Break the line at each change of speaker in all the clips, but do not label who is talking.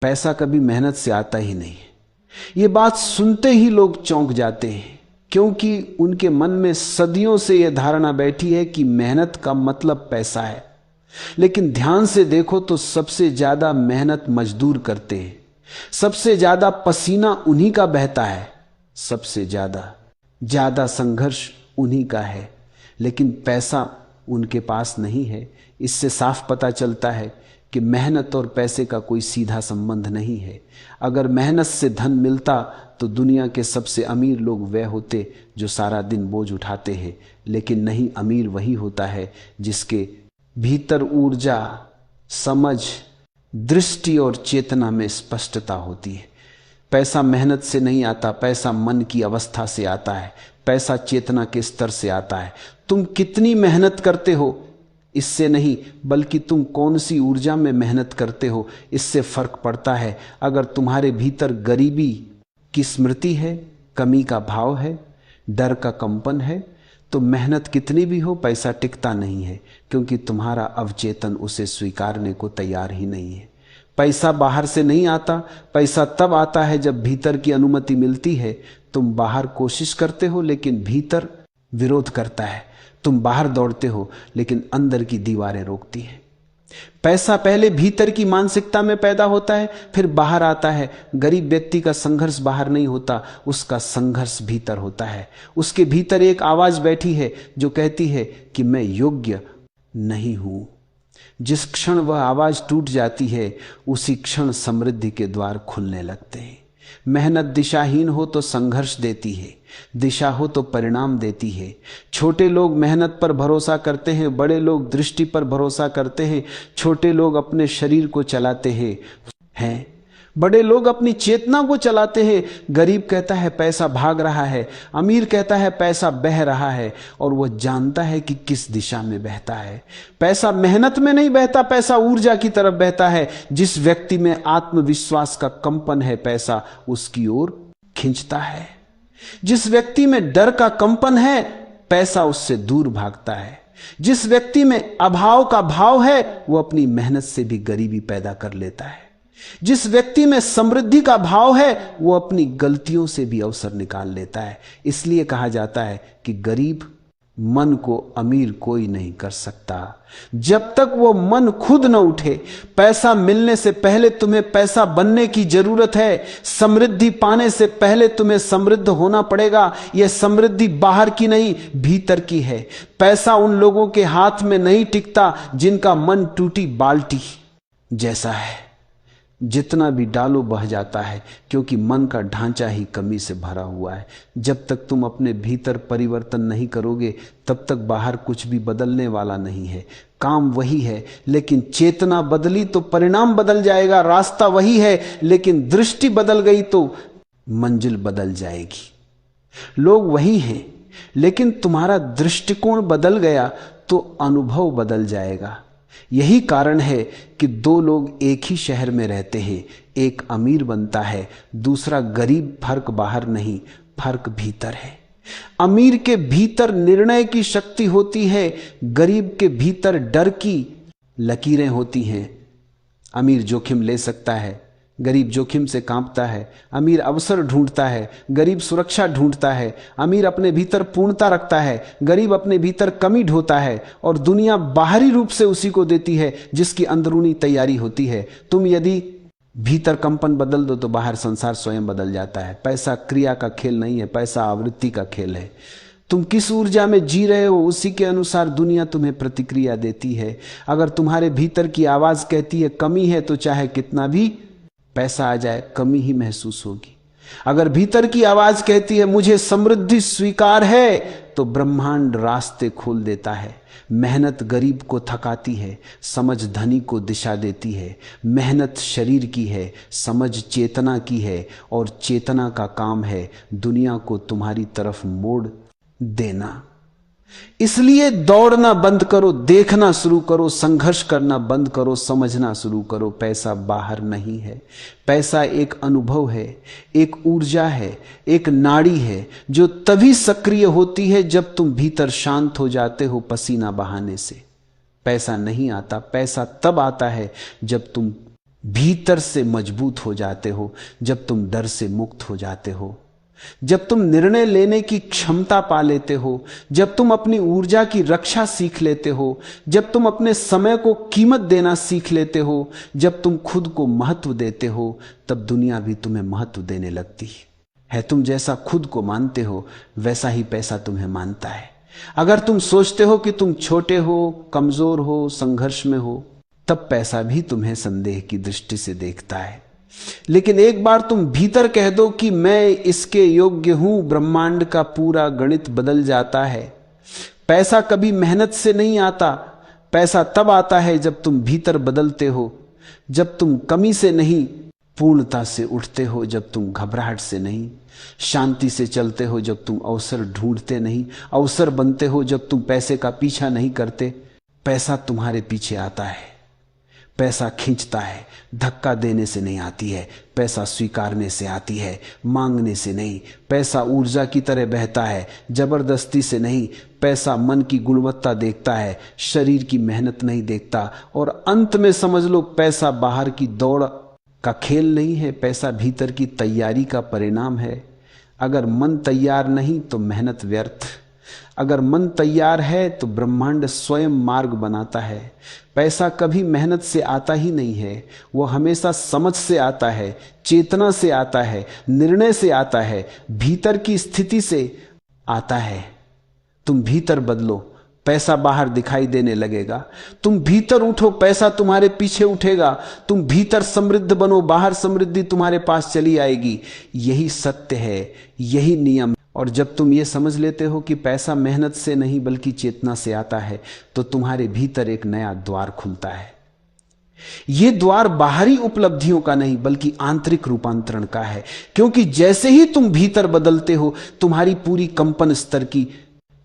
पैसा कभी मेहनत से आता ही नहीं है। ये बात सुनते ही लोग चौंक जाते हैं, क्योंकि उनके मन में सदियों से यह धारणा बैठी है कि मेहनत का मतलब पैसा है। लेकिन ध्यान से देखो तो सबसे ज्यादा मेहनत मजदूर करते हैं, सबसे ज्यादा पसीना उन्हीं का बहता है, सबसे ज्यादा संघर्ष उन्हीं का है, लेकिन पैसा उनके पास नहीं है। इससे साफ पता चलता है कि मेहनत और पैसे का कोई सीधा संबंध नहीं है। अगर मेहनत से धन मिलता तो दुनिया के सबसे अमीर लोग वे होते जो सारा दिन बोझ उठाते हैं, लेकिन नहीं, अमीर वही होता है जिसके भीतर ऊर्जा, समझ, दृष्टि और चेतना में स्पष्टता होती है। पैसा मेहनत से नहीं आता, पैसा मन की अवस्था से आता है, पैसा चेतना के स्तर से आता है। तुम कितनी मेहनत करते हो इससे नहीं, बल्कि तुम कौन सी ऊर्जा में मेहनत करते हो इससे फर्क पड़ता है। अगर तुम्हारे भीतर गरीबी की स्मृति है, कमी का भाव है, डर का कंपन है, तो मेहनत कितनी भी हो पैसा टिकता नहीं है, क्योंकि तुम्हारा अवचेतन उसे स्वीकारने को तैयार ही नहीं है। पैसा बाहर से नहीं आता, पैसा तब आता है जब भीतर की अनुमति मिलती है। तुम बाहर कोशिश करते हो लेकिन भीतर विरोध करता है। तुम बाहर दौड़ते हो लेकिन अंदर की दीवारें रोकती हैं। पैसा पहले भीतर की मानसिकता में पैदा होता है, फिर बाहर आता है। गरीब व्यक्ति का संघर्ष बाहर नहीं होता, उसका संघर्ष भीतर होता है। उसके भीतर एक आवाज बैठी है जो कहती है कि मैं योग्य नहीं हूं। जिस क्षण वह आवाज टूट जाती है उसी क्षण समृद्धि के द्वार खुलने लगते हैं। मेहनत दिशाहीन हो तो संघर्ष देती है, दिशा हो तो परिणाम देती है। छोटे लोग मेहनत पर भरोसा करते हैं, बड़े लोग दृष्टि पर भरोसा करते हैं। छोटे लोग अपने शरीर को चलाते हैं, बड़े लोग अपनी चेतना को चलाते हैं। गरीब कहता है पैसा भाग रहा है, अमीर कहता है पैसा बह रहा है, और वह जानता है कि किस दिशा में बहता है। पैसा मेहनत में नहीं बहता, पैसा ऊर्जा की तरफ बहता है। जिस व्यक्ति में आत्मविश्वास का कंपन है पैसा उसकी ओर खींचता है। जिस व्यक्ति में डर का कंपन है पैसा उससे दूर भागता है। जिस व्यक्ति में अभाव का भाव है वो अपनी मेहनत से भी गरीबी पैदा कर लेता है। जिस व्यक्ति में समृद्धि का भाव है वो अपनी गलतियों से भी अवसर निकाल लेता है। इसलिए कहा जाता है कि गरीब मन को अमीर कोई नहीं कर सकता जब तक वो मन खुद न उठे। पैसा मिलने से पहले तुम्हें पैसा बनने की जरूरत है। समृद्धि पाने से पहले तुम्हें समृद्ध होना पड़ेगा। यह समृद्धि बाहर की नहीं, भीतर की है। पैसा उन लोगों के हाथ में नहीं टिकता जिनका मन टूटी बाल्टी जैसा है, जितना भी डालो बह जाता है, क्योंकि मन का ढांचा ही कमी से भरा हुआ है। जब तक तुम अपने भीतर परिवर्तन नहीं करोगे तब तक बाहर कुछ भी बदलने वाला नहीं है। काम वही है, लेकिन चेतना बदली तो परिणाम बदल जाएगा। रास्ता वही है, लेकिन दृष्टि बदल गई तो मंजिल बदल जाएगी। लोग वही हैं, लेकिन तुम्हारा दृष्टिकोण बदल गया तो अनुभव बदल जाएगा। यही कारण है कि दो लोग एक ही शहर में रहते हैं, एक अमीर बनता है, दूसरा गरीब। फर्क बाहर नहीं, फर्क भीतर है। अमीर के भीतर निर्णय की शक्ति होती है, गरीब के भीतर डर की लकीरें होती हैं। अमीर जोखिम ले सकता है, गरीब जोखिम से कांपता है। अमीर अवसर ढूंढता है, गरीब सुरक्षा ढूंढता है। अमीर अपने भीतर पूर्णता रखता है, गरीब अपने भीतर कमी ढोता है। और दुनिया बाहरी रूप से उसी को देती है जिसकी अंदरूनी तैयारी होती है। तुम यदि भीतर कंपन बदल दो तो बाहर संसार स्वयं बदल जाता है। पैसा क्रिया का खेल नहीं है, पैसा आवृत्ति का खेल है। तुम किस ऊर्जा में जी रहे हो उसी के अनुसार दुनिया तुम्हें प्रतिक्रिया देती है। अगर तुम्हारे भीतर की आवाज कहती है कमी है तो चाहे कितना भी पैसा आ जाए कमी ही महसूस होगी। अगर भीतर की आवाज कहती है मुझे समृद्धि स्वीकार है तो ब्रह्मांड रास्ते खोल देता है। मेहनत गरीब को थकाती है, समझ धनी को दिशा देती है। मेहनत शरीर की है, समझ चेतना की है, और चेतना का काम है दुनिया को तुम्हारी तरफ मोड़ देना। इसलिए दौड़ना बंद करो, देखना शुरू करो, संघर्ष करना बंद करो, समझना शुरू करो। पैसा बाहर नहीं है, पैसा एक अनुभव है, एक ऊर्जा है, एक नाड़ी है जो तभी सक्रिय होती है जब तुम भीतर शांत हो जाते हो पसीना बहाने से। पैसा नहीं आता, पैसा तब आता है जब तुम भीतर से मजबूत हो जाते हो जब तुम डर से मुक्त हो जाते हो, जब तुम निर्णय लेने की क्षमता पा लेते हो, जब तुम अपनी ऊर्जा की रक्षा सीख लेते हो, जब तुम अपने समय को कीमत देना सीख लेते हो, जब तुम खुद को महत्व देते हो, तब दुनिया भी तुम्हें महत्व देने लगती है। तुम जैसा खुद को मानते हो वैसा ही पैसा तुम्हें मानता है। अगर तुम सोचते हो कि तुम छोटे हो, कमजोर हो, संघर्ष में हो, तब पैसा भी तुम्हें संदेह की दृष्टि से देखता है। लेकिन एक बार तुम भीतर कह दो कि मैं इसके योग्य हूं, ब्रह्मांड का पूरा गणित बदल जाता है। पैसा कभी मेहनत से नहीं आता, पैसा तब आता है जब तुम भीतर बदलते हो, जब तुम कमी से नहीं पूर्णता से उठते हो, जब तुम घबराहट से नहीं शांति से चलते हो, जब तुम अवसर ढूंढते नहीं अवसर बनते हो, जब तुम पैसे का पीछा नहीं करते। पैसा तुम्हारे पीछे आता है, पैसा खींचता है, धक्का देने से नहीं आती है, पैसा स्वीकारने से आती है, मांगने से नहीं। पैसा ऊर्जा की तरह बहता है, जबरदस्ती से नहीं। पैसा मन की गुणवत्ता देखता है, शरीर की मेहनत नहीं देखता। और अंत में समझ लो, पैसा बाहर की दौड़ का खेल नहीं है, पैसा भीतर की तैयारी का परिणाम है। अगर मन तैयार नहीं तो मेहनत व्यर्थ, अगर मन तैयार है तो ब्रह्मांड स्वयं मार्ग बनाता है। पैसा कभी मेहनत से आता ही नहीं है, वो हमेशा समझ से आता है, चेतना से आता है, निर्णय से आता है, भीतर की स्थिति से आता है। तुम भीतर बदलो, पैसा बाहर दिखाई देने लगेगा। तुम भीतर उठो, पैसा तुम्हारे पीछे उठेगा। तुम भीतर समृद्ध बनो, बाहर समृद्धि तुम्हारे पास चली आएगी। यही सत्य है, यही नियम। और जब तुम ये समझ लेते हो कि पैसा मेहनत से नहीं बल्कि चेतना से आता है, तो तुम्हारे भीतर एक नया द्वार खुलता है। ये द्वार बाहरी उपलब्धियों का नहीं बल्कि आंतरिक रूपांतरण का है। क्योंकि जैसे ही तुम भीतर बदलते हो, तुम्हारी पूरी कंपन स्तर की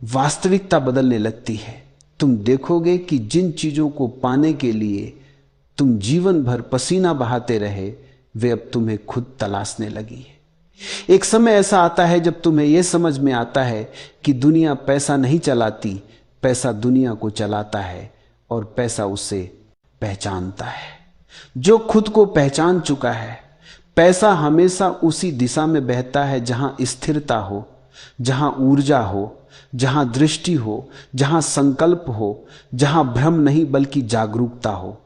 वास्तविकता बदलने लगती है। तुम देखोगे कि जिन चीजों को पाने के लिए तुम जीवन भर पसीना बहाते रहे, वे अब तुम्हें खुद तलाशने लगी है। एक समय ऐसा आता है जब तुम्हें यह समझ में आता है कि दुनिया पैसा नहीं चलाती, पैसा दुनिया को चलाता है और पैसा उसे पहचानता है। जो खुद को पहचान चुका है, पैसा हमेशा उसी दिशा में बहता है जहां स्थिरता हो, जहां ऊर्जा हो, जहां दृष्टि हो, जहां संकल्प हो, जहां भ्रम नहीं बल्कि जागरूकता हो।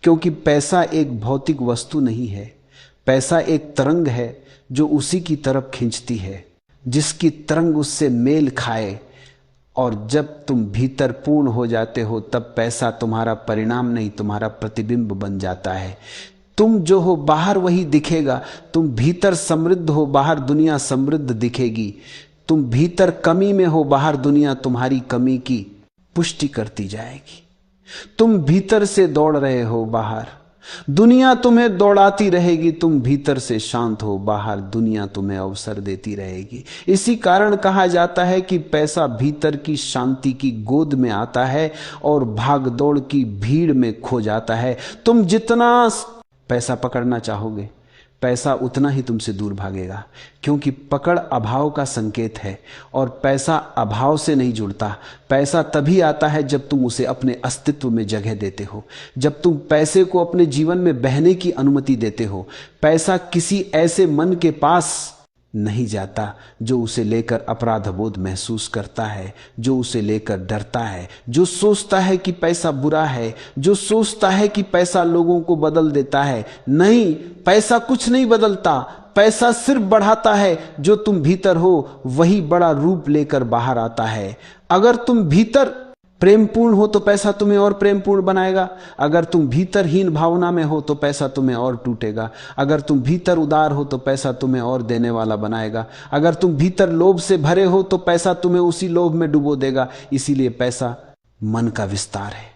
क्योंकि पैसा एक भौतिक वस्तु नहीं है, पैसा एक तरंग है जो उसी की तरफ खींचती है जिसकी तरंग उससे मेल खाए। और जब तुम भीतर पूर्ण हो जाते हो, तब पैसा तुम्हारा परिणाम नहीं, तुम्हारा प्रतिबिंब बन जाता है। तुम जो हो बाहर वही दिखेगा। तुम भीतर समृद्ध हो, बाहर दुनिया समृद्ध दिखेगी। तुम भीतर कमी में हो, बाहर दुनिया तुम्हारी कमी की पुष्टि करती जाएगी। तुम भीतर से दौड़ रहे हो, बाहर दुनिया तुम्हें दौड़ाती रहेगी। तुम भीतर से शांत हो, बाहर दुनिया तुम्हें अवसर देती रहेगी। इसी कारण कहा जाता है कि पैसा भीतर की शांति की गोद में आता है और भाग दौड़ की भीड़ में खो जाता है। तुम जितना पैसा पकड़ना चाहोगे, पैसा उतना ही तुमसे दूर भागेगा। क्योंकि पकड़ अभाव का संकेत है और पैसा अभाव से नहीं जुड़ता। पैसा तभी आता है जब तुम उसे अपने अस्तित्व में जगह देते हो, जब तुम पैसे को अपने जीवन में बहने की अनुमति देते हो। पैसा किसी ऐसे मन के पास नहीं जाता जो उसे लेकर अपराध बोध महसूस करता है, जो उसे लेकर डरता है, जो सोचता है कि पैसा बुरा है, जो सोचता है कि पैसा लोगों को बदल देता है। नहीं, पैसा कुछ नहीं बदलता, पैसा सिर्फ बढ़ाता है। जो तुम भीतर हो वही बड़ा रूप लेकर बाहर आता है। अगर तुम भीतर प्रेमपूर्ण हो तो पैसा तुम्हें और प्रेमपूर्ण बनाएगा। अगर तुम भीतर हीन भावना में हो तो पैसा तुम्हें और टूटेगा। अगर तुम भीतर उदार हो तो पैसा तुम्हें और देने वाला बनाएगा। अगर तुम भीतर लोभ से भरे हो तो पैसा तुम्हें उसी लोभ में डुबो देगा। इसीलिए पैसा मन का विस्तार है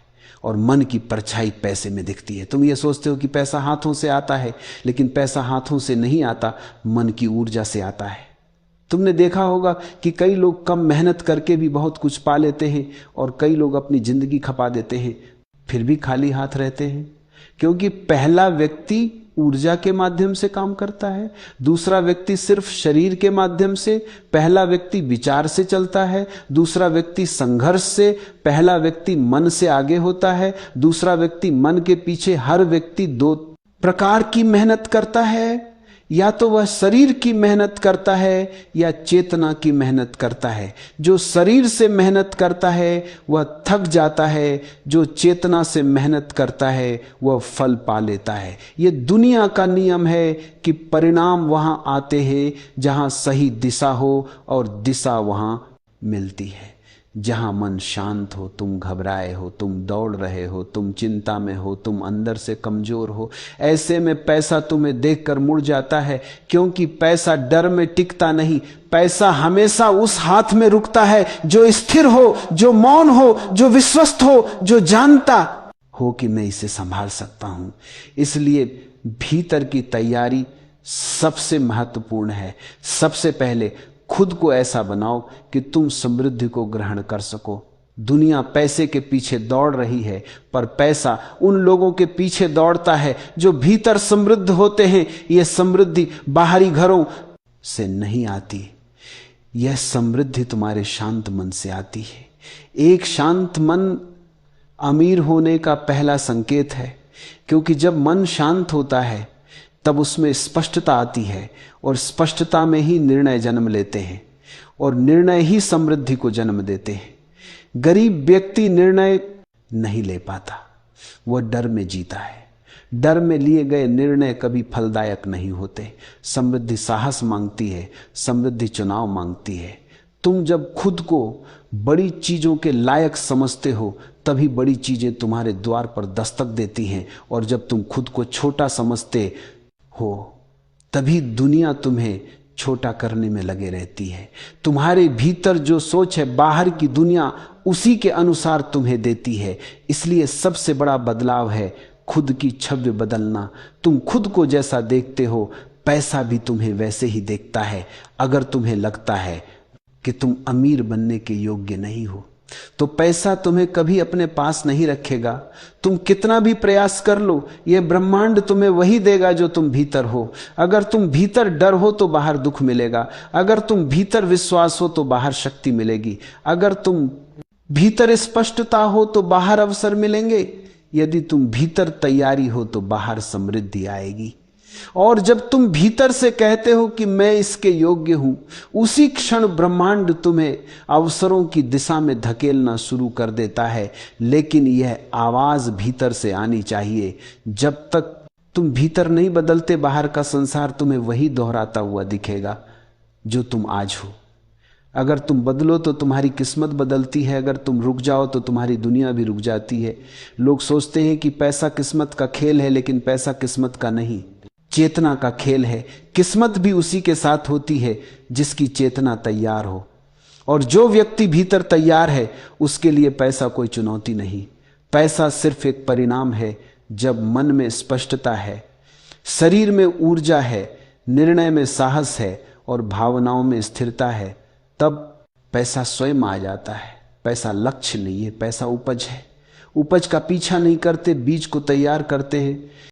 और मन की परछाई पैसे में दिखती है। तुम ये सोचते हो कि पैसा हाथों से आता है, लेकिन पैसा हाथों से नहीं आता, मन की ऊर्जा से आता है। तुमने देखा होगा कि कई लोग कम मेहनत करके भी बहुत कुछ पा लेते हैं और कई लोग अपनी जिंदगी खपा देते हैं, फिर भी खाली हाथ रहते हैं। क्योंकि पहला व्यक्ति ऊर्जा के माध्यम से काम करता है, दूसरा व्यक्ति सिर्फ शरीर के माध्यम से, पहला व्यक्ति विचार से चलता है, दूसरा व्यक्ति संघर्ष से, पहला व्यक्ति मन से आगे होता है, दूसरा व्यक्ति मन के पीछे। हर व्यक्ति दो प्रकार की मेहनत करता है, या तो वह शरीर की मेहनत करता है या चेतना की मेहनत करता है। जो शरीर से मेहनत करता है वह थक जाता है, जो चेतना से मेहनत करता है वह फल पा लेता है। ये दुनिया का नियम है कि परिणाम वहां आते हैं जहां सही दिशा हो, और दिशा वहां मिलती है। जहां मन शांत हो, तुम घबराए हो, तुम दौड़ रहे हो, तुम चिंता में हो, तुम अंदर से कमजोर हो, ऐसे में पैसा तुम्हें देखकर मुड़ जाता है, क्योंकि पैसा डर में टिकता नहीं। पैसा हमेशा उस हाथ में रुकता है जो स्थिर हो, जो मौन हो, जो विश्वस्त हो, जो जानता हो कि मैं इसे संभाल सकता हूं। इसलिए भीतर की तैयारी सबसे महत्वपूर्ण है। सबसे पहले खुद को ऐसा बनाओ कि तुम समृद्धि को ग्रहण कर सको। दुनिया पैसे के पीछे दौड़ रही है, पर पैसा उन लोगों के पीछे दौड़ता है जो भीतर समृद्ध होते हैं। यह समृद्धि बाहरी घरों से नहीं आती, यह समृद्धि तुम्हारे शांत मन से आती है। एक शांत मन अमीर होने का पहला संकेत है, क्योंकि जब मन शांत होता है तब उसमें स्पष्टता आती है, और स्पष्टता में ही निर्णय जन्म लेते हैं, और निर्णय ही समृद्धि को जन्म देते हैं। गरीब व्यक्ति निर्णय नहीं ले पाता, वह डर में जीता है। डर में लिए गए निर्णय कभी फलदायक नहीं होते। समृद्धि साहस मांगती है, समृद्धि चुनाव मांगती है। तुम जब खुद को बड़ी चीजों के लायक समझते हो, तभी बड़ी चीजें तुम्हारे द्वार पर दस्तक देती हैं, और जब तुम खुद को छोटा समझते हो, तभी दुनिया तुम्हें छोटा करने में लगे रहती है। तुम्हारे भीतर जो सोच है, बाहर की दुनिया उसी के अनुसार तुम्हें देती है। इसलिए सबसे बड़ा बदलाव है खुद की छवि बदलना। तुम खुद को जैसा देखते हो, पैसा भी तुम्हें वैसे ही देखता है। अगर तुम्हें लगता है कि तुम अमीर बनने के योग्य नहीं हो, तो पैसा तुम्हें कभी अपने पास नहीं रखेगा। तुम कितना भी प्रयास कर लो, यह ब्रह्मांड तुम्हें वही देगा जो तुम भीतर हो। अगर तुम भीतर डर हो तो बाहर दुख मिलेगा, अगर तुम भीतर विश्वास हो तो बाहर शक्ति मिलेगी, अगर तुम भीतर स्पष्टता हो तो बाहर अवसर मिलेंगे, यदि तुम भीतर तैयारी हो तो बाहर समृद्धि आएगी। और जब तुम भीतर से कहते हो कि मैं इसके योग्य हूं, उसी क्षण ब्रह्मांड तुम्हें अवसरों की दिशा में धकेलना शुरू कर देता है। लेकिन यह आवाज भीतर से आनी चाहिए। जब तक तुम भीतर नहीं बदलते, बाहर का संसार तुम्हें वही दोहराता हुआ दिखेगा जो तुम आज हो। अगर तुम बदलो तो तुम्हारी किस्मत बदलती है, अगर तुम रुक जाओ तो तुम्हारी दुनिया भी रुक जाती है। लोग सोचते हैं कि पैसा किस्मत का खेल है, लेकिन पैसा किस्मत का नहीं, चेतना का खेल है। किस्मत भी उसी के साथ होती है जिसकी चेतना तैयार हो, और जो व्यक्ति भीतर तैयार है उसके लिए पैसा कोई चुनौती नहीं। पैसा सिर्फ एक परिणाम है। जब मन में स्पष्टता है, शरीर में ऊर्जा है, निर्णय में साहस है और भावनाओं में स्थिरता है, तब पैसा स्वयं आ जाता है। पैसा लक्ष्य नहीं है, पैसा उपज है। उपज का पीछा नहीं करते, बीज को तैयार करते हैं।